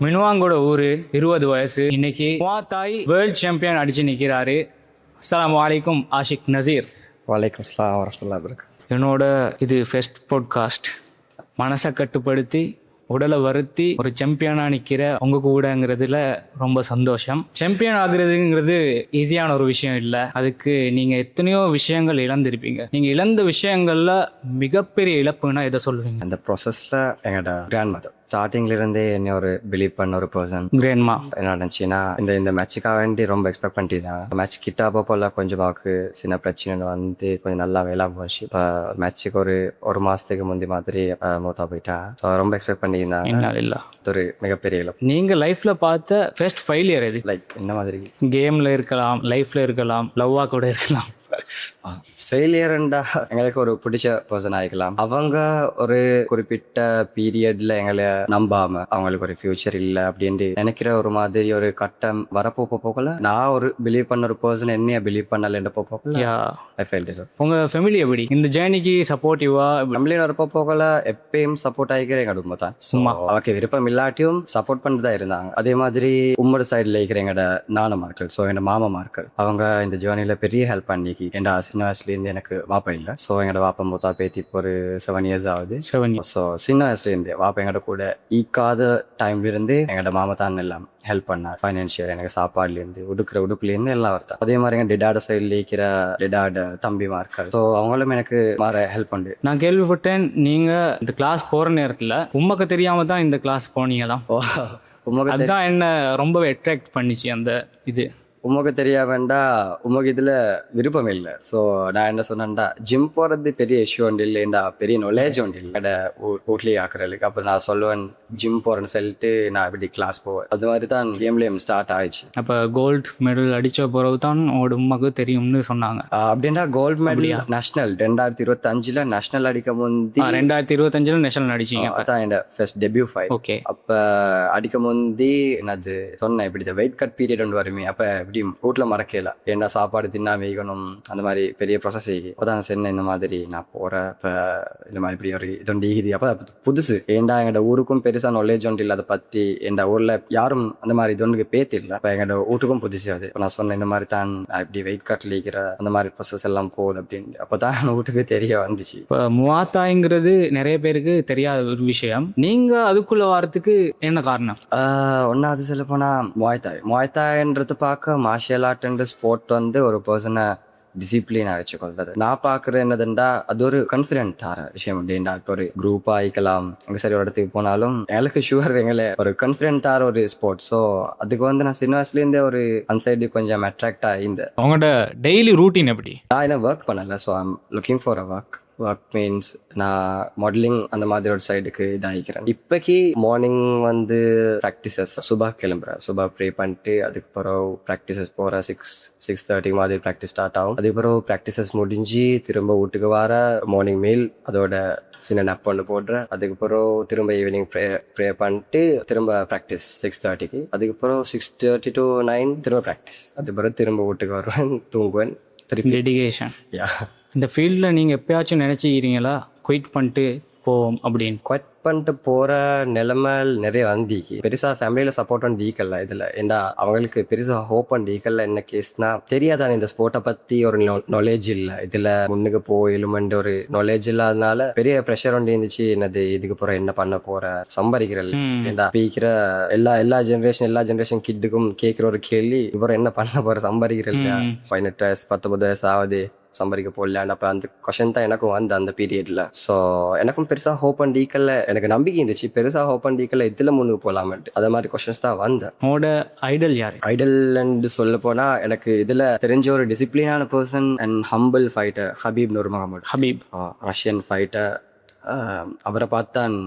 மினுவாங்கோட ஊரு 20 வயசு. இன்னைக்கு முவாத்தாய் வேர்ல்ட் சாம்பியன் அடிச்சு நிற்கிறாரு. அஸ்ஸலாமு அலைக்கும் ஆஷிக் நசீர். வலைக்கம் அஸ்ஸலாம் வரஹ்மத்துல்லாஹி வபரகாத்துஹு. என்னோட இது ஃபர்ஸ்ட் பாட்காஸ்ட். மனசை கட்டுப்படுத்தி உடலை வருத்தி ஒரு சாம்பியனாக நிற்கிற உங்க கூடங்கிறதுல ரொம்ப சந்தோஷம். சாம்பியன் ஆகுறதுங்கிறது ஈஸியான ஒரு விஷயம் இல்லை. அதுக்கு நீங்கள் எத்தனையோ விஷயங்கள் இழந்திருப்பீங்க. நீங்கள் இழந்த விஷயங்கள்ல மிகப்பெரிய இழப்புன்னா எதை சொல்லுவீங்க? அந்த ப்ராசஸில் எங்களோட கிராண்ட் மதர் ஸ்டார்டிங்லேருந்தே என்னை ஒரு பிலீவ் பண்ண ஒரு பர்சன். கிராண்ட்மா என்ன நடந்துச்சுன்னா, இந்த மேட்சுக்காக வேண்டி ரொம்ப எக்ஸ்பெக்ட் பண்ணிட்டுதான் மேட்ச் கிட்ட அப்போல்லாம் கொஞ்சம் பாக்கு சின்ன பிரச்சனை வந்து கொஞ்சம் நல்லா வேலை போச்சு. இப்போ மேட்சுக்கு ஒரு மாதத்துக்கு முந்தி மாதிரி மூத்தா போயிட்டா. ஸோ ரொம்ப எக்ஸ்பெக்ட் பண்ணியிருந்தாங்க. என்னால் இல்லை. ஒரு மிகப்பெரிய இழப்பு. நீங்கள் லைஃப்பில் பார்த்த ஃபர்ஸ்ட் ஃபெயிலியர் எது? லைக் இந்த மாதிரி கேமில் இருக்கலாம், லைஃப்பில் இருக்கலாம், லவ்வாக கூட இருக்கலாம். ஃபெயிலியர்ண்டா எங்களுக்கு ஒரு பிடிச்ச பர்சன் ஆகிக்கலாம். அவங்க ஒரு குறிப்பிட்ட பீரியட்ல எங்களை நம்பாம அவங்களுக்கு ஒரு ஃபியூச்சர் இல்லை அப்படின்ட்டு நினைக்கிற ஒரு மாதிரி ஒரு கட்டம் வரப்போ போகல. நான் ஒரு பிலீவ் பண்ண ஒரு பர்சன் என்னைய பிலீவ் பண்ணலன்ற போகல. I felt it. உங்கள் ஃபேமிலி எப்படி இந்த ஜேர்னிக்கு சப்போர்ட்டிவா? ஃபேமிலியில் வரப்போ போகல எப்பயும் சப்போர்ட் ஆகிக்கிற எங்க குடும்பம் தான். சும்மா அவருக்கு விருப்பம் இல்லாட்டியும் சப்போர்ட் பண்ணிட்டு தான் இருந்தாங்க. அதே மாதிரி உம்மோட சைடில் இருக்கிற எங்களோட நானமார்கள், ஸோ எங்களோட மாமாமார்கள், அவங்க இந்த ஜேர்னியில் பெரிய ஹெல்ப் பண்ணிக்கி. என் சின்ன வயசுலேருந்து எனக்கு வாப்பா இல்லை. ஸோ எங்களோட வாப்பா மூத்தா பேத்தி இப்போ ஒரு 7 years ஆகுது. ஸோ சின்ன வயசுலேருந்து வாப்பா எங்களோட கூட ஈக்காத டைம்லேருந்து எங்களோட மாமா தான் எல்லாம் ஹெல்ப் பண்ணார். ஃபைனான்ஷியல், எனக்கு சாப்பாடுலேருந்து உடுப்புலேருந்து எல்லாம் வருத்தா. அதே மாதிரி எங்கள் டெடாட சைடில் இருக்கிற டெடாட தம்பிமார்கள், ஸோ அவங்களும் எனக்கு மாற ஹெல்ப் பண்ணு. நான் கேள்விப்பட்டேன் நீங்கள் இந்த கிளாஸ் போகிற நேரத்தில் உமக்கு தெரியாமல் தான் இந்த கிளாஸ் போனீங்களாம். அதுதான் என்ன ரொம்பவே அட்ராக்ட் பண்ணிச்சு அந்த இது. உமக்கு தெரிய வேண்டாம், உமக்கு இதில் விருப்பம் இல்லை. ஸோ நான் என்ன சொன்னேன்டா, ஜிம் போகிறது பெரிய இஷ்யூ ஒன்று இல்லைண்டா, பெரிய நாலேஜ் ஒன்று இல்லை வீட்லேயே ஆக்குறதுக்கு. அப்புறம் நான் சொல்லுவேன் ஜிம் போகிறேன்னு சொல்லிட்டு நான் இப்படி கிளாஸ் போவேன். அது மாதிரி தான் கேம்லேயும் ஸ்டார்ட் ஆயிடுச்சு. அப்போ கோல்டு மெடல் அடித்த பிறகு தான் உங்களோட உமக்கு தெரியும்னு சொன்னாங்க. அப்படின்னா கோல்டு மெடல் நேஷனல் 2025 நேஷனல் அடிக்க முந்தி 2025 நேஷனல் அடிச்சிங்க. அதான் என்னோட ஃபர்ஸ்ட் டெபியூ ஃபைட். ஓகே. அப்போ அடிக்க முந்தி என்னது சொன்னேன், இப்படி வெயிட் கட் பீரியட் ஒன்று வருமே, அப்போ வீட்டில் மறக்கல, என்ன சாப்பாடு தின்னா வைக்கணும், அந்த மாதிரி பெரிய ப்ரொசஸ் ஆகி அப்போதான் சொன்னேன் இந்த மாதிரி நான் போகிறேன். இப்போ இந்த மாதிரி இப்படி ஒரு இதொண்டு ஈகுது. அப்போ புதுசு ஏண்டா எங்களோட ஊருக்கும் பெருசாக நாலேஜ் ஒன்று இல்லை அதை பற்றி. என் ஊரில் யாரும் அந்த மாதிரி இதொன்றுக்கு பேத்து இல்லை. இப்போ எங்களோட வீட்டுக்கும் புதுசு அது. இப்போ நான் சொன்னேன் இந்த மாதிரி தான் இப்படி வெயிட் கட்டில் இருக்கிற அந்த மாதிரி ப்ரொசஸ் எல்லாம் போகுது அப்படின்னு. அப்போ தான் வீட்டுக்கு தெரிய வந்துச்சு. இப்போ முவாத்தாய்ங்கிறது நிறைய பேருக்கு தெரியாத ஒரு விஷயம். நீங்கள் அதுக்குள்ளே வரத்துக்கு என்ன காரணம்? ஒன்றாவது சொல்ல போனால் முவாய்த்தாய்ன்றது பார்க்க மார்ஷியல் ஆர்ட்ன்ற ஸ்போர்ட் வந்து ஒரு பர்சனை டிசிப்ளினாக வச்சுக்கொள்றது. நான் பார்க்குறது என்னதுண்டா, அது ஒரு கான்ஃபிடென்ட் தர விஷயம் அப்படின்டா. இப்போ ஒரு குரூப் ஆகிக்கலாம், எங்கே சரி ஒரு இடத்துக்கு போனாலும் எனக்கு ஷுவர் எங்களை ஒரு கான்ஃபிடென்ட் தர ஒரு ஸ்போர்ட். ஸோ அதுக்கு வந்து நான் சின்ன வயசுலேருந்தே ஒரு அன்சைடு கொஞ்சம் அட்ராக்ட் ஆகியிருந்தேன். உங்களோட டெய்லி ரூட்டீன் எப்படி? நான் என்ன ஒர்க் பண்ணலை. So I'm looking for a work means நான் மாடலிங் அந்த மாதிரி ஒரு சைடுக்கு இதாகிக்கிறேன். இப்போக்கி மார்னிங் வந்து ப்ராக்டிசஸ் சுபா கிளம்புறேன். சுபா ப்ரே பண்ணிட்டு அதுக்கு பிறகு ப்ராக்டிசஸ் போகிறேன். 6:30 மாதிரி ப்ராக்டிஸ் ஸ்டார்ட் ஆகும். அதுக்கு பிறகு ப்ராக்டிசஸ் முடிஞ்சு திரும்ப வீட்டுக்கு வர மார்னிங் மீல் அதோட சின்ன நப் ஒன்று போடுறேன். அதுக்கு பிறகு திரும்ப ஈவினிங் ப்ரே பண்ணிட்டு திரும்ப ப்ராக்டிஸ் 6:30க்கு. அதுக்கு பிறகு 6:30 to 9 திரும்ப ப்ராக்டிஸ். அதுக்கு பிறகு திரும்ப வீட்டுக்கு வருவேன், தூங்குவேன். திருப்பி டெடிகேஷன். இந்த ஃபீல்டில் நீங்கள் எப்பயாச்சும் நினச்சிக்கிறீங்களா குயிட் பண்ணிட்டு போவோம் அப்படின்னு? குவிட் பண்ணிட்டு போகிற நிலைமை நிறைய வந்திக்கு. பெருசாக ஃபேமிலியில் சப்போர்ட் பண்ணி ஈக்கல இதில். ஏண்டா அவங்களுக்கு பெருசாக ஹோப் பண்ணி ஈக்கல. என்ன கேஸ்னா, தெரியாதானே இந்த ஸ்போர்ட்டை பற்றி ஒரு நாலேஜ் இல்லை. இதில் முன்னுக்கு போயிலுமெண்டு ஒரு நாலேஜ் இல்லாதனால பெரிய ப்ரெஷர் ஒன்று இருந்துச்சு. என்னது இதுக்கு போகிற என்ன பண்ண போகிற சம்பாதிக்கிறல். ஏண்டா பீக்கிற எல்லா ஜென்ரேஷன் கிட்டுக்கும் கேட்குற ஒரு கேள்வி, இப்போ என்ன பண்ண போகிற சம்பாதிக்கிறல். 18 வயசு 19 வயசு ஆகுது, சம்பாதிக்க போடலான்னு. அப்போ அந்த கொஷன் தான் எனக்கும் வந்து அந்த பீரியட்ல. ஸோ எனக்கும் பெருசாக ஹோப் அண்ட் ஈக்கல்ல எனக்கு நம்பிக்கை இருந்துச்சு. பெருசாக ஹோப் அண்ட் ஈக்கல்ல இதில் முன்னுக்கு போகலாமட்டு அதே மாதிரி கொஷன்ஸ் தான் வந்தேன். உங்களோட ஐடல் யார்? ஐடல்ன்னு சொல்ல போனால் எனக்கு இதில் தெரிஞ்ச ஒரு டிசிப்ளினான person and humble fighter Khabib Nurmagomedov. Khabib Russian fighter. அவரை பார்த்தான்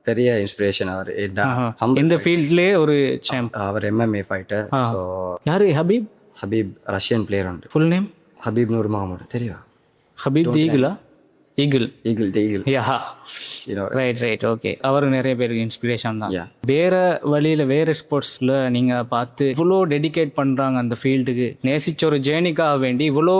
பெரிய இன்ஸ்பிரேஷன். அவர் இந்த ஃபீல்ட்லேயே ஒரு சாம்ப். அவர் MMA ஃபைட்டர். ஸோ யாரு ஹபீப்? ஹபீப் ரஷ்யன் பிளேயர் உண்டு. Full name Khabib Nurmagomedov. தெரியும்? ஹபீப் தீகுலா eagle. Eagle yeah, right okay. அவரு நிறைய பேருக்கு இன்ஸ்பிரேஷன் தான். Yeah. வேற வழியில வேற ஸ்போர்ட்ஸ்ல நீங்க பார்த்து இவ்வளோ டெடிகேட் பண்றாங்க அந்த ஃபீல்டுக்கு, நேசிச்ச ஒரு ஜேர்னிக்காக வேண்டி இவ்வளோ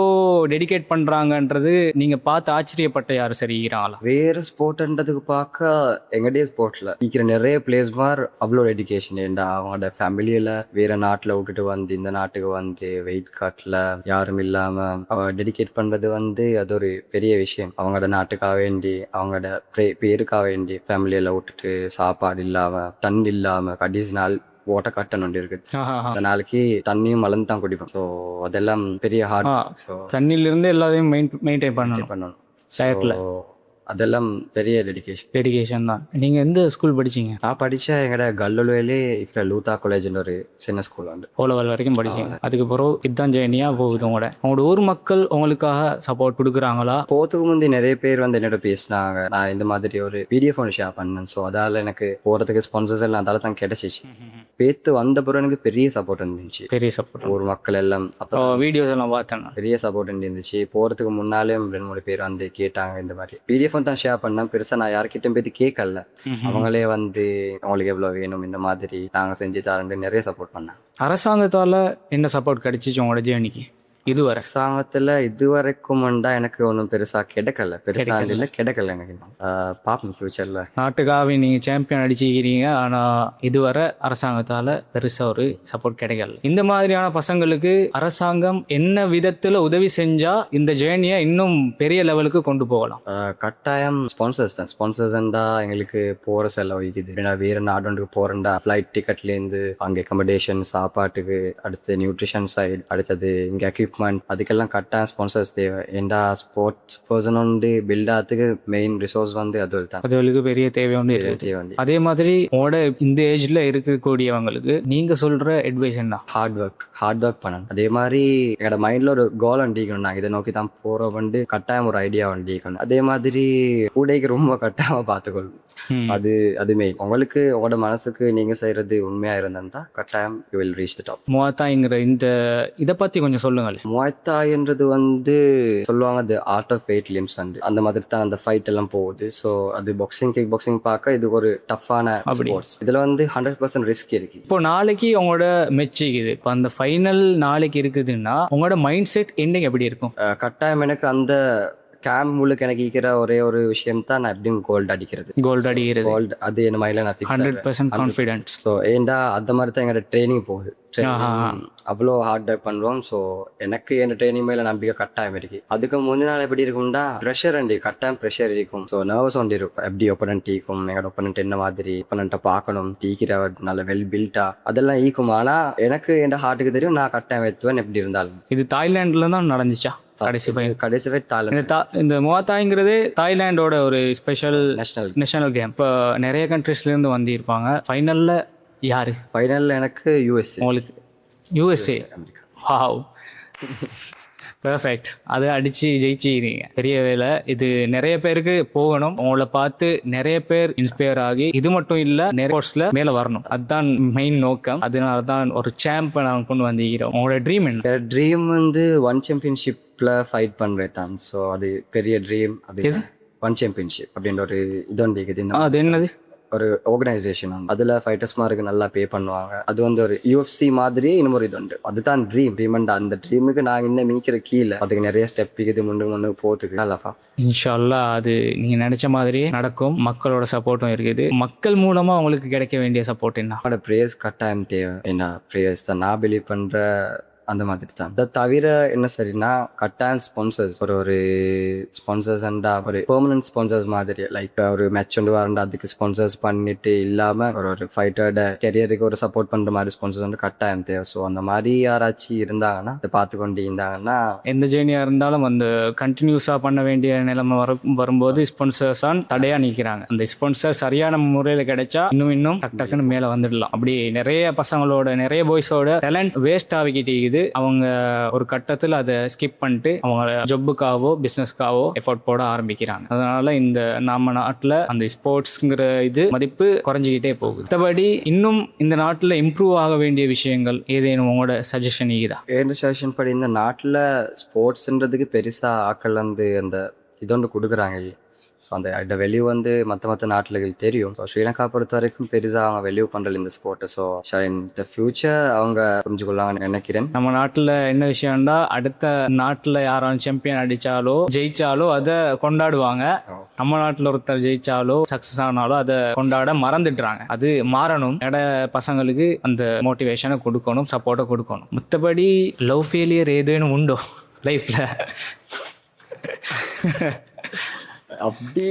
டெடிகேட் பண்றாங்கன்றது நீங்க பார்த்து ஆச்சரியப்பட்ட யாரும் சரிகிறாங்களா? வேறு ஸ்போர்ட்ன்றதுக்கு பார்க்க எங்கடைய ஸ்போர்ட்ஸ்ல இருக்கிற நிறைய பிளேஸ் மாதிரி அவ்வளோ டெடிகேஷன். ஏன்டா அவங்களோட ஃபேமிலியில வேற நாட்டில் விட்டுட்டு வந்து இந்த நாட்டுக்கு வந்து வெயிட் காட்டில் யாரும் இல்லாம அவ டெடிகேட் பண்றது வந்து அது ஒரு பெரிய விஷயம். அவங்களோட நாட்டுக்காக வேண்டி அவங்களோட பேருக்காக வேண்டி ஃபேமிலியில விட்டுட்டு சாப்பாடு இல்லாம தண்ணி இல்லாம கடைசி நாள் ஓட்ட கட்டன் ஒன்று இருக்குது. அந்த நாளைக்கு தண்ணியும் மலர்ந்து தான் குடிப்போம். ஸோ அதெல்லாம் பெரிய ஹார்ட். ஸோ தண்ணியிலிருந்து எல்லாத்தையும் மெயின்டைன் பண்ணணும். டயட்ல அதெல்லாம் பெரிய டெடிகேஷன் தான். நீங்க எந்த ஸ்கூல் படிச்சீங்க? நான் படிச்ச எங்கட கல்லுவேலே இருக்கிற லூதா காலேஜ்னு ஒரு சின்ன ஸ்கூல் உண்டு. ஓ லெவல் வரைக்கும் படிச்சீங்க. அதுக்கு பிறகு இதுதான் ஜேர்னியா போகுது. உங்களோட ஊர் மக்கள் உங்களுக்காக சப்போர்ட் கொடுக்குறாங்களா? போறதுக்கு முந்தி நிறைய பேர் வந்து என்னோட பேசினாங்க. நான் இந்த மாதிரி ஒரு பிடிஎஃப் ஒன்று ஷேர் பண்ணேன். ஸோ அதால எனக்கு போறதுக்கு ஸ்பான்சர்ஸ் எல்லாம் அதால தான் கிடைச்சிச்சு. பேத்து வந்த பிறகு எனக்கு பெரிய சப்போர்ட் இருந்துச்சு. பெரிய சப்போர்ட். ஊர் மக்கள் எல்லாம் வீடியோஸ் எல்லாம் பார்த்தேன். பெரிய சப்போர்ட் இருந்துச்சு. போறதுக்கு முன்னாலே 2-3 பேர் வந்து கேட்டாங்க. இந்த மாதிரி பிடிஎஃப் தான் ஷேர் பண்ணேன். பெருசா நான் யார்கிட்டையும் போய் கேட்கல. அவங்களே வந்து அவங்களுக்கு எவ்வளவு வேணும் இந்த மாதிரி நாங்க செஞ்சு தரேன் நிறைய சப்போர்ட் பண்ணாங்க. அரசாங்கத்தால என்ன சப்போர்ட் கிடைச்சிச்சு உங்களோட ஜேர்னிக்கு இதுவரை? அரசாங்கத்துல இதுவரைக்கும் எனக்கு ஒன்றும் பெருசா கிடைக்கல. எனக்கு பாப்போம் ஃபியூச்சர்ல. நாட்டுக்காக நீங்க சாம்பியன் அடிச்சுக்கிறீங்க. ஆனா இதுவரை அரசாங்கத்தால பெருசா ஒரு சப்போர்ட் கிடைக்கல. இந்த மாதிரியான பசங்களுக்கு அரசாங்கம் என்ன விதத்துல உதவி செஞ்சா இந்த ஜேர்னியை இன்னும் பெரிய லெவலுக்கு கொண்டு போகலாம்? கட்டாயம் ஸ்பான்சர்ஸ் தான். ஸ்பான்சர்ஸ்ண்டா எங்களுக்கு போற செலவு வைக்குது. வேற நாடுக்கு போறேன்டா ஃபிளைட் டிக்கெட்ல இருந்து அங்கே அக்கமடேஷன் சாப்பாட்டுக்கு அடுத்து நியூட்ரிஷன் சைடு அடுத்தது இங்க அதுக்கெல்லாம் கட்டாயம் ஸ்பான்சர்ஸ் தேவை. ஏண்டா ஸ்போர்ட்ஸ் பர்சன் வந்து பில்ட் ஆகிறதுக்கு மெயின் ரிசோர்ஸ் வந்து அதுகளுக்கு பெரிய தேவை ஒன்று. அதே மாதிரி உங்களோட இந்த ஏஜ்ல இருக்கக்கூடியவங்களுக்கு நீங்க சொல்ற அட்வைஸ் என்ன? ஹார்ட் ஒர்க் பண்ணணும். அதே மாதிரி என்னோட மைண்ட்ல ஒரு கோல் வண்டிக்கணும். நாங்கள் இதை நோக்கி தான் போறோம் வந்து கட்டாயம் ஒரு ஐடியா வண்டிக்கணும். அதே மாதிரி கூடைக்கு ரொம்ப கட்டாயமா பார்த்துக்கொள்ளும். அது மெயின். உங்களுக்கு உங்களோட மனசுக்கு நீங்க செய்யறது உண்மையா இருந்தா கட்டாயம் you will reach the top. முவாத்தாய்ங்கிற இந்த இதை பத்தி கொஞ்சம் சொல்லுங்கள். முவாத்தாய்ன்றது வந்து சொல்லுவாங்க அது ஆர்ட் ஆஃப் 8 limbs அந்த மாதிரி தான் அந்த ஃபைட் எல்லாம் போகுது. ஸோ அது பாக்ஸிங் கிக் பாக்ஸிங் பார்க்க இது ஒரு டஃப்பான ஸ்போர்ட்ஸ். இதுல வந்து 100% ரிஸ்க் இருக்கு. இப்போ நாளைக்கு உங்களோட மெச் இருக்குது. இப்போ அந்த ஃபைனல் நாளைக்கு இருக்குதுன்னா உங்களோட மைண்ட் செட் என்னைக்கு எப்படி இருக்கும்? கட்டாயம் எனக்கு அந்த கேம் முழுக்க எனக்கு இருக்கிற ஒரே ஒரு விஷயம் தான் நான் எப்படியும் கோல்டு அடிக்கிறது. அது என்ன மைண்ட்ல நான் 100% கான்ஃபிடன்ஸ். ஸோ ஏண்டா அந்த மாதிரி தான் எங்களோட ட்ரைனிங் போகுது. அவ்வளோ ஹார்ட் ஒர்க் பண்ணுறோம். ஸோ எனக்கு என் ட்ரைனிங் மேலே நம்பிக்கை கட்டாயம் இருக்கு. அதுக்கு முந்தின நாள் எப்படி இருக்கும்டா ப்ரெஷர் கட்டாயம் ப்ரெஷர் இருக்கும். ஸோ நர்வஸ் ஒன்று இருக்கும். எப்படி ஒப்பனண்ட் ஈக்கும் எங்களோட ஒப்பனண்ட் என்ன மாதிரி ஒப்பனண்ட்டை பார்க்கணும் டீக்கிற நல்ல வெல் பில்ட்டா அதெல்லாம் ஈக்கும். ஆனால் எனக்கு என் ஹார்ட்டுக்கு தெரியும் நான் கட்டாயம் எத்துவேன் எப்படி இருந்தாலும். இது தாய்லாண்டில் தான் நடந்துச்சா? கடைசி இந்த முவாத்தாய்ங்கிறது தாய்லாண்டோட ஒரு ஸ்பெஷல் நேஷனல் கேம். இப்போ நிறைய கண்ட்ரீஸ்ல இருந்து வந்திருப்பாங்க. ஃபைனல்ல யாரு? ஃபைனல்ல எனக்கு யூஎஸ்ஏ. உங்களுக்கு யூஎஸ்ஏ? Wow, perfect. அதை அடிச்சு ஜெயிச்சிக்கிறீங்க. பெரிய வேலை. இது நிறைய பேருக்கு போகணும். உங்களை பார்த்து நிறைய பேர் இன்ஸ்பயர் ஆகி இது மட்டும் இல்ல நிறைய ஸ்போர்ட்ஸ்ல மேல வரணும். அதுதான் மெயின் நோக்கம். அதனால தான் ஒரு சாம்பியன் நாங்கள் கொண்டு வந்திருக்கிறோம். உங்களோட ட்ரீம் என்ன? ட்ரீம் வந்து 1 championshipல ஃபைட் பண்றது தான். ஸோ அது பெரிய ட்ரீம். அது 1 championship அப்படின்ற ஒரு இது ஒன்று இருக்குது. அது என்னது? ஒரு ஆர்கனைசேஷன். அதுல ஃபைட்டர்ஸ் மாருக்கு நல்லா பே பண்ணுவாங்க. அது வந்து ஒரு UFC மாதிரி இன்னொரு இது உண்டு. அதுதான் ட்ரீம். அந்த ட்ரீமுக்கு நாங்க இன்னும் மீக்கிற கீழே அதுக்கு நிறைய ஸ்டெப் இருக்குது. முன்னு போறதுக்கு நல்லாப்பா. இன்ஷா அல்லாஹ் அது நீங்க நினைச்ச மாதிரியே நடக்கும். மக்களோட சப்போர்ட்டும் இருக்குது. மக்கள் மூலமா உங்களுக்கு கிடைக்க வேண்டிய சப்போர்ட் என்ன? என்னோட ப்ரேயர்ஸ் கட்டாயம் தேவை. என்ன ப்ரேயர்ஸ் தான் நான் பிலீவ் பண்ற அந்த மாதிரி தான். அதை தவிர என்ன சரின்னா கட்டாயம் ஸ்பான்சர்ஸ் ஒரு ஸ்பான்சர்ஸ் அண்டா ஒரு பெர்மனன்ட் ஸ்பான்சர்ஸ் மாதிரி லைக் ஒரு மேட்ச் ஒன்று வரண்டா அதுக்கு ஸ்பான்சர்ஸ் பண்ணிட்டு இல்லாம ஒரு ஃபைட்டரோட கெரியருக்கு ஒரு சப்போர்ட் பண்ற மாதிரி ஸ்பான்சர்ஸ் வந்து கட்டாயம் தேவை. ஸோ அந்த மாதிரி யாராச்சும் இருந்தாங்கன்னா அதை பார்த்து கொண்டு இருந்தாங்கன்னா எந்த ஜேர்னியா இருந்தாலும் அந்த கண்டினியூஸா பண்ண வேண்டிய நிலைமை வரும்போது ஸ்பான்சர்ஸ் தான் தடையா நிற்கிறாங்க. அந்த ஸ்பான்சர் சரியான முறையில கிடைச்சா இன்னும் டக்குன்னு மேல வந்துடலாம். அப்படி நிறைய பசங்களோட நிறைய பாய்ஸோட டேலண்ட் வேஸ்ட் ஆகிக்கிட்டு அவங்க ஒரு கட்டத்தில் அதை ஸ்கிப் பண்ணிட்டு அவங்க ஜொப்புக்காவோ பிசினஸ்க்காவோ எஃபோர்ட் போட ஆரம்பிக்கிறாங்க. அதனால இந்த நம்ம நாட்டில் அந்த ஸ்போர்ட்ஸ்ங்கிற இது மதிப்பு குறைஞ்சிக்கிட்டே போகுது. மற்றபடி இன்னும் இந்த நாட்டில் இம்ப்ரூவ் ஆக வேண்டிய விஷயங்கள் ஏதேனும் உங்களோட சஜஷன் இருக்குதா? என்ன சஜஷன் படி இந்த நாட்டில் ஸ்போர்ட்ஸ்ன்றதுக்கு பெருசா ஆக்கள் வந்து அந்த இதொன்று கொடுக்குறாங்க. ஸோ அந்த வெளியூ வந்து மற்ற நாட்டுகளுக்கு தெரியும். ஸோ ஸ்ரீலங்கா பொறுத்த வரைக்கும் பெருசாக அவங்க வெளியூ பண்ணுறது இந்த ஸ்போர்ட்டை. ஸோ இன் த ஃபியூச்சர் அவங்க புரிஞ்சுக்கொள்ளாங்கன்னு நினைக்கிறேன். நம்ம நாட்டில் என்ன விஷயம்னா, அடுத்த நாட்டில் யாரும் சாம்பியன் அடித்தாலோ ஜெயிச்சாலோ அதை கொண்டாடுவாங்க. நம்ம நாட்டில் ஒருத்தர் ஜெயிச்சாலோ சக்ஸஸ் ஆனாலோ அதை கொண்டாட மறந்துடுறாங்க. அது மாறணும். பசங்களுக்கு அந்த மோட்டிவேஷனை கொடுக்கணும், சப்போர்ட்டை கொடுக்கணும். மற்றபடி லவ் ஃபெயிலியர் ஏதேனும் உண்டோ லைஃப்பில்? அப்படி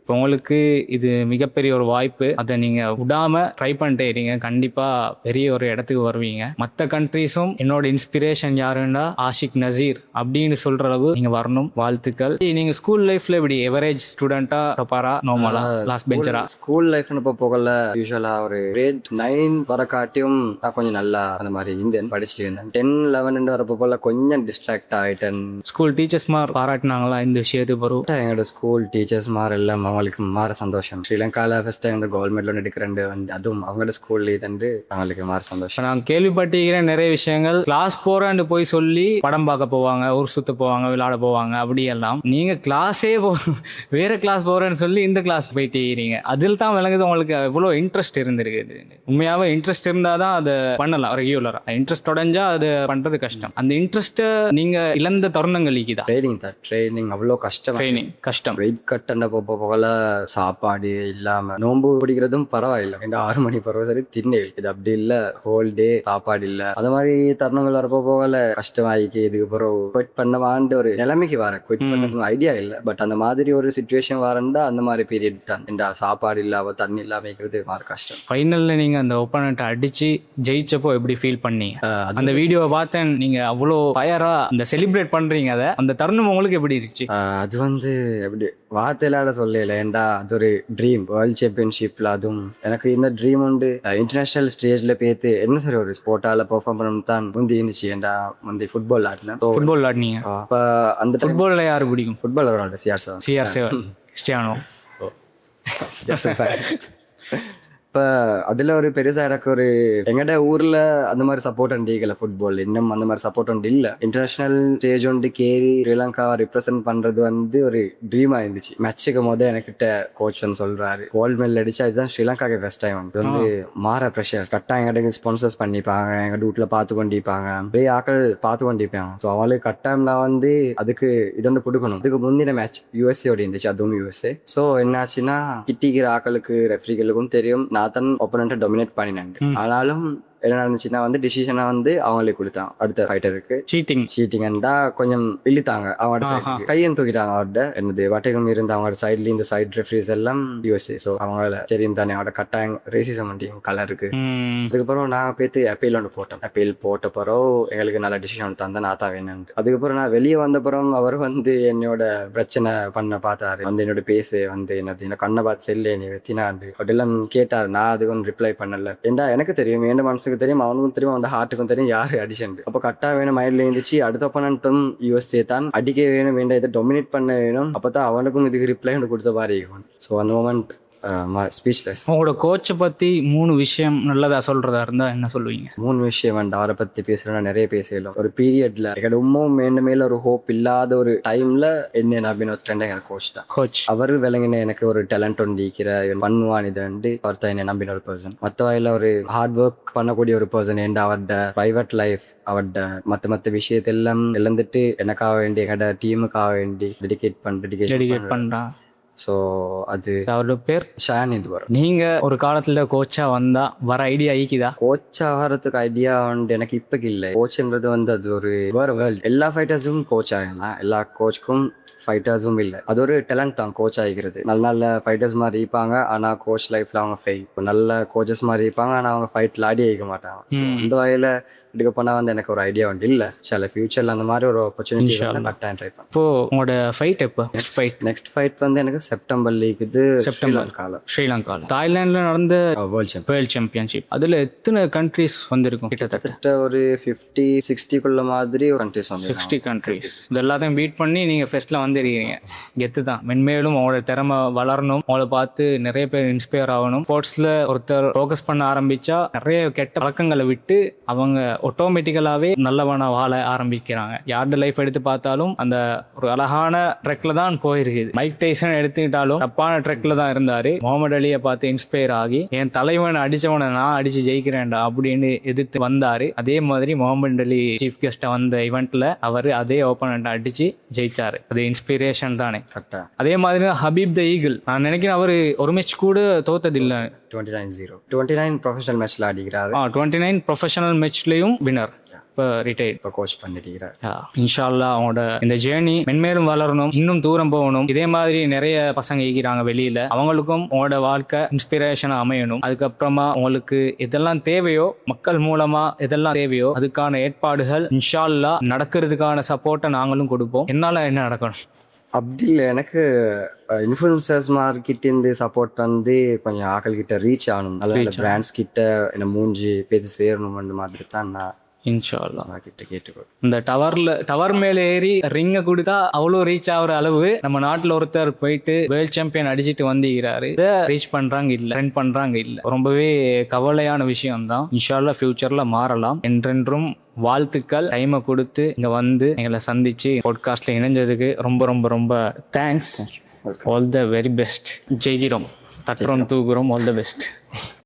இப்போ உங்களுக்கு இது மிகப்பெரிய ஒரு வாய்ப்பு. அதை நீங்கள் விடாமல் ட்ரை பண்ணிட்டே இருங்க. கண்டிப்பாக பெரிய ஒரு இடத்துக்கு வருவீங்க. மற்ற கண்ட்ரீஸும் என்னோட இன்ஸ்பிரேஷன் யாருன்னா ஆஷிக் நசீர் அப்படின்னு சொல்கிற அளவு நீங்கள் வரணும். வாழ்த்துக்கள். நீங்கள் ஸ்கூல் லைஃப்பில் இப்படி எவரேஜ் ஸ்டூடெண்ட்டாக டாப்பரா, நார்மலா, லாஸ்ட் பெஞ்சரா? ஸ்கூல் லைஃப்னு இப்போ போகல. யூஸ்வலாக ஒரு கிரேட் 9 வர காட்டியும் நான் கொஞ்சம் நல்லா அந்த மாதிரி இருந்தேன், படிச்சுட்டு இருந்தேன். 10, 11 வரப்போ போல கொஞ்சம் டிஸ்ட்ராக்ட் ஆகிட்டேன். ஸ்கூல் டீச்சர்ஸ் மாதிரி பாராட்டினாங்களா இந்த விஷயத்துக்கு? வரும் எங்களோட ஸ்கூல் டீச்சர்ஸ் மாதிரி எல்லாம் அவங்களுக்கு மாற சந்தோஷம். ஸ்ரீலங்காவில் ஃபர்ஸ்ட் டைம் இந்த கோல்ட் மெடல் எடுக்கிறேன் வந்து, அதுவும் அவங்களோட ஸ்கூல்ல இதுண்டு அவங்களுக்கு மாற சந்தோஷம். நான் கேள்விப்பட்டிருக்கிறேன் நிறைய விஷயங்கள். கிளாஸ் போறேன்னு போய் சொல்லி படம் பார்க்க போவாங்க, ஊர் சுத்த போவாங்க, விளையாட போவாங்க, அப்படியெல்லாம். நீங்க கிளாஸே வேற கிளாஸ் போறேன்னு சொல்லி இந்த கிளாஸ் போயிட்டு இருக்கீங்க. அதில் தான் விளங்குது உங்களுக்கு எவ்வளோ இன்ட்ரெஸ்ட் இருந்திருக்குது. உண்மையாவே இன்ட்ரெஸ்ட் இருந்தாதான் அதை பண்ணலாம் ரெகுலரா. இன்ட்ரெஸ்ட் உடஞ்சா அது பண்றது கஷ்டம். அந்த இன்ட்ரெஸ்ட்டை நீங்க இழந்த தருணங்கள் இருக்குதா? ட்ரைனிங் அவ்வளோ கஷ்டம். கஷ்டம். வெயிட் கட்டண்ட போகல சாப்பாடு இல்லாம நோம்பு பிடிக்கிறதும் பரவாயில்ல. 6 மணி பரவ சரி திண்ணை இது அப்படி இல்ல. ஹோல் டே சாப்பாடு இல்ல. அது மாதிரி தருணங்கள் வரப்போ போகல கஷ்டமாயிக்கு. இதுக்கு பிறகு குவிட் பண்ணவான்ட்டு ஒரு நிலைமைக்கு வரேன். குவிட் பண்ணது ஐடியா இல்லை. பட் அந்த மாதிரி ஒரு சிச்சுவேஷன் வரண்டா அந்த மாதிரி பீரியட் தான். சாப்பாடு இல்லாம தண்ணி இல்லாம இருக்கிறது மாதிரி கஷ்டம். ஃபைனல்ல நீங்க அந்த ஒப்பனண்ட்டை அடிச்சு ஜெயிச்சப்போ எப்படி ஃபீல் பண்ணீங்க? அந்த வீடியோவை பார்த்தேன். நீங்க அவ்வளோ ஃபயரா அந்த செலிப்ரேட் பண்றீங்க. அதை அந்த தருணம் உங்களுக்கு எப்படி இருந்துச்சு? அது வந்து எப்படி வார்த்தையிலாட சொல்லல. ஏண்டா அது ஒரு ட்ரீம். வேர்ல்ட் சாம்பியன்ஷிப்ல அதுவும் எனக்கு இந்த ட்ரீம் உண்டு. இன்டர்நேஷனல் ஸ்டேஜ்ல பேத்து என்ன சரி ஒரு ஸ்போர்ட்டால பெர்ஃபார்ம் பண்ணணும் தான் முந்தி இருந்துச்சு. ஏண்டா முந்தி ஃபுட்பால் ஆடினேன். ஃபுட்பால் ஆடினீங்க? அப்ப அந்த ஃபுட்பால்ல யாரு பிடிக்கும்? ஃபுட்பால் விளையாடு CR7 கிறிஸ்டியானோ. இப்போ அதில் ஒரு பெருசாக எனக்கு ஒரு எங்கட ஊரில் அந்த மாதிரி சப்போர்ட் அண்டிக்கல. ஃபுட்பால் இன்னும் அந்த மாதிரி சப்போர்ட் ஒன்று இல்லை. இன்டர்நேஷனல் ஸ்டேஜ் ஒன்று கேரி ஸ்ரீலங்காவை ரிப்ரசென்ட் பண்ணுறது வந்து ஒரு ட்ரீமாக இருந்துச்சு. மேட்சுக்கு என்கிட்ட கோச் வந்து சொல்கிறாரு, கோல்ட் மெடல் அடிச்சா இதுதான் ஸ்ரீலங்காவுக்கு ஃபர்ஸ்ட் டைம். இது வந்து மாற ப்ரெஷர் கரெக்டாக எங்கிட்ட ஸ்பான்சர்ஸ் பண்ணிப்பாங்க, எங்கள் வீட்டில் பார்த்து கொண்டிருப்பாங்க, நிறைய ஆக்கள் பார்த்து கொண்டிருப்பாங்க. ஸோ அவளுக்கு கட்டாயம் நான் வந்து அதுக்கு இது ஒன்று கொடுக்கணும். அதுக்கு முந்தின மேட்ச் யூஎஸ்ஏ இருந்துச்சு, அதுவும் யூஎஸ்ஏ. ஸோ என்னாச்சுன்னா கிட்டிக்கிற ஆக்களுக்கு ரெஃப்ரிகளுக்கும் தெரியும் நான் தான் ஒப்பனண்ட்டை டொமினேட் பண்ணினேன். ஆனாலும் என்ன நடந்துச்சுன்னா வந்து டிசிஷனை வந்து அவங்களே கொடுத்தாங்க. அடுத்த ஃபைட்டருக்கு சீட்டிங்கண்டா கொஞ்சம் இழுத்தாங்க. அவங்களோட சைடு கையும் தூக்கிட்டாங்க. அவர்கிட்ட என்னது வட்டகம் இருந்து அவங்களோட சைட்ல இந்த சைட் ரெஃப்ரீஸ் எல்லாம் யூஎஸ்ஏ. ஸோ அவங்கள தெரியும் தானே அவரோட கட்டாயம் ரேசிசம் பண்ணியும் கலருக்கு. அதுக்கப்புறம் நான் பேத்து அப்பீல் ஒன்று போட்டோம். அப்பீல் போட்ட பிறகு எங்களுக்கு நல்ல டிசிஷன் தந்தேன், நான் தான் வேணும். அதுக்கப்புறம் நான் வெளியே வந்த பிறகு அவர் வந்து என்னோட பிரச்சனை பண்ண பார்த்தாரு. வந்து என்னோட பேசு வந்து என்னது கண்ணை பார்த்து செல்ல நீ வெத்தினாண்டு அப்படிலாம் கேட்டாரு. நான் அதுக்கு ஒன்று ரிப்ளை பண்ணல. ஏண்டா எனக்கு தெரியும், என் மனசு தெரியும், அவனுக்கும் தெரியும், அவன் ஹார்ட்டுக்கும் தெரியும் யாரு அடிஷன். அப்போ கட்டா வேணும் மைண்ட்ல இருந்துச்சு. அடுத்த ஒப்பனன்ட்டும் யூஎஸ்ஏ தான். அடிக்க வேணும், வேண்டாம் இதை டொமினேட் பண்ண வேணும். அப்பதான் அவனுக்கும் இதுக்கு ரிப்ளை கொடுத்த மாதிரி இருக்கும். ஸோ அந்த மொமெண்ட் ஸ்பீச்லெஸ். உங்களோட கோச்சை பத்தி 3 விஷயம் நல்லதா சொல்றதா இருந்தா என்ன சொல்லுவீங்க? 3 விஷயம் வேண்டாம். அவரை பத்தி பேசுறேன்னா நிறைய பேசலாம். ஒரு பீரியட்ல எங்க உண்மும் மேல ஒரு ஹோப் இல்லாத ஒரு டைம்ல என்ன நம்பின எங்க கோச் தான். கோச் அவரு விளங்கின எனக்கு ஒரு டேலண்ட் ஒன்று இருக்கிற பண்ணுவான் இது அவர் தான் என்ன நம்பின ஒரு பர்சன். மற்ற வகையில ஒரு ஹார்ட் ஒர்க் பண்ணக்கூடிய ஒரு பர்சன். ஏன்டா அவரோட பிரைவேட் லைஃப் அவரோட மற்ற விஷயத்தெல்லாம் இழந்துட்டு எனக்காக வேண்டி எங்கட டீமுக்காக வேண்டி டெடிகேட் பண்றான். ஸோ அது அவரோட பேர் ஷான். இது வரும். நீங்க ஒரு காலத்துல கோச்சா வந்தா வர ஐடியா ஐக்கிதா? கோச்சா வரதுக்கு ஐடியா வந்து எனக்கு இப்பக்கு இல்லை. கோச்ன்றது வந்து அது ஒரு வேற வேர்ல்ட். எல்லா ஃபைட்டர்ஸும் கோச் ஆகலாம், எல்லா கோச்சுக்கும் ஃபைட்டர்ஸும் இல்லை. அது ஒரு டேலண்ட் தான் கோச் ஆகிக்கிறது. நல்ல ஃபைட்டர்ஸ் மாதிரி இருப்பாங்க, ஆனா கோச் லைஃப்ல அவங்க ஃபெயில். நல்ல கோச்சஸ் மாதிரி இருப்பாங்க, ஆனா அவங்க ஃபைட்ல ஆடி ஆகிக்க மாட்டாங்க. இந்த வகையில எடுக்க போனா வந்து எனக்கு ஒரு ஐடியா வந்து இல்லை. சில ஃபியூச்சர்ல அந்த மாதிரி ஒரு ஆப்பர்ச்சுனிட்டி கரெக்டாக ட்ரை பண்ணேன். இப்போ உங்களோட ஃபைட் எப்போ? நெக்ஸ்ட் ஃபைட் வந்து எனக்கு செப்டம்பர்ல இருக்குது. ஸ்ரீலங்கால தாய்லாந்துல நடந்த வேர்ல்ட் சாம்பியன்ஷிப். அதுல எத்தனை கண்ட்ரீஸ் வந்திருக்கும்? கிட்டத்தட்ட ஒரு 50-60 மாதிரி கண்ட்ரீஸ் வந்து 60 கண்ட்ரீஸ். இது எல்லாத்தையும் பீட் பண்ணி நீங்க ஃபர்ஸ்ட்ல வந்துருக்கீங்க. கெத்து தான். மென்மேலும் அவங்களோட திறமை வளரணும், அவங்கள பார்த்து நிறைய பேர் இன்ஸ்பயர் ஆகணும். ஸ்போர்ட்ஸ்ல ஒருத்தர் ஃபோக்கஸ் பண்ண ஆரம்பிச்சா நிறைய கெட்ட பழக்கங்களை விட்டு அவங்க ஆட்டோமேட்டிக்கலாகவே நல்லவனா வாழ ஆரம்பிக்கிறாங்க. யார்டு லைஃப் எடுத்து பார்த்தாலும் அந்த ஒரு அழகான ட்ரெக்ல தான் போயிருக்குது. மைக் டைசன் எடுத்துக்கிட்டாலும் தப்பான ட்ரெக்ல தான் இருந்தாரு. முகமது அலியை பார்த்து இன்ஸ்பயர் ஆகி என் தலைவனை அடிச்சவனை நான் அடிச்சு ஜெயிக்கிறேன்டா அப்படின்னு எதிர்த்து வந்தாரு. அதே மாதிரி முகமது அலி சீஃப் கெஸ்டா வந்த இவெண்ட்ல அவர் அதே ஓப்பனண்ட்டை அடிச்சு ஜெயிச்சாரு. அது இன்ஸ்பிரேஷன் தானே. கரெக்டா. அதே மாதிரி தான் ஹபீப் த ஈகிள். நான் நினைக்கிறேன் அவர் ஒரு மேட்ச் கூட தோத்ததில்லை. 29 ப்ரொஃபஷனல் மேட்ச்ல அடிக்கிறாரு. 29 ப்ரொஃபஷனல் மேட்ச்லயும் வினர். இப்போ ரிட்டையர்ட், இப்போ கோச் பண்ணிக்கிறார். இன்ஷா அல்லாஹ் அவங்களோட இந்த ஜேர்னி மென்மேலும் வளரணும், இன்னும் தூரம் போகணும். இதே மாதிரி நிறைய பசங்க இருக்கிறாங்க வெளியில, அவங்களுக்கும் உங்களோட வாழ்க்கை இன்ஸ்பிரேஷனா அமையணும். அதுக்கப்புறமா உங்களுக்கு எதெல்லாம் தேவையோ, மக்கள் மூலமா எதெல்லாம் தேவையோ அதுக்கான ஏற்பாடுகள் இன்ஷா அல்லாஹ் நடக்கிறதுக்கான சப்போர்ட்டை நாங்களும் கொடுப்போம். என்னால என்ன நடக்கணும் அப்படி இல்லை, எனக்கு இன்ஃப்ளூயன்சர்ஸ் மார்க்கிட்டேருந்து சப்போர்ட் வந்து கொஞ்சம் ஆக்கள் கிட்ட ரீச் ஆகணும். நல்ல பிராண்ட்ஸ் கிட்ட என்ன மூஞ்சி பேசி சேரணும். அந்த மாதிரி தான் நான் இன்ஷா அல்லாஹ் கிட்ட கேட்டுக்கோ. இந்த டவர் மேல ஏறி ரிங்கை கொடுத்தா அவ்வளோ ரீச் ஆகுற அளவு நம்ம நாட்டில் ஒருத்தர் போயிட்டு வேர்ல்ட் சாம்பியன் அடிச்சுட்டு வந்துக்கிறாரு. இதை ரீச் பண்றாங்க இல்ல, ட்ரெண்ட் பண்றாங்க இல்ல. ரொம்பவே கவலையான விஷயம் தான். இன்ஷா அல்லாஹ் ஃபியூச்சர்ல மாறலாம். என்றென்றும் வாழ்த்துக்கள். டைமை கொடுத்து இங்க வந்து எங்களை சந்திச்சு பாட்காஸ்ட்ல இணைஞ்சதுக்கு ரொம்ப ரொம்ப ரொம்ப thanks. All the very best. ஜெயிக்கிறோம், தட்டுறோம், தூக்குறோம். All the best.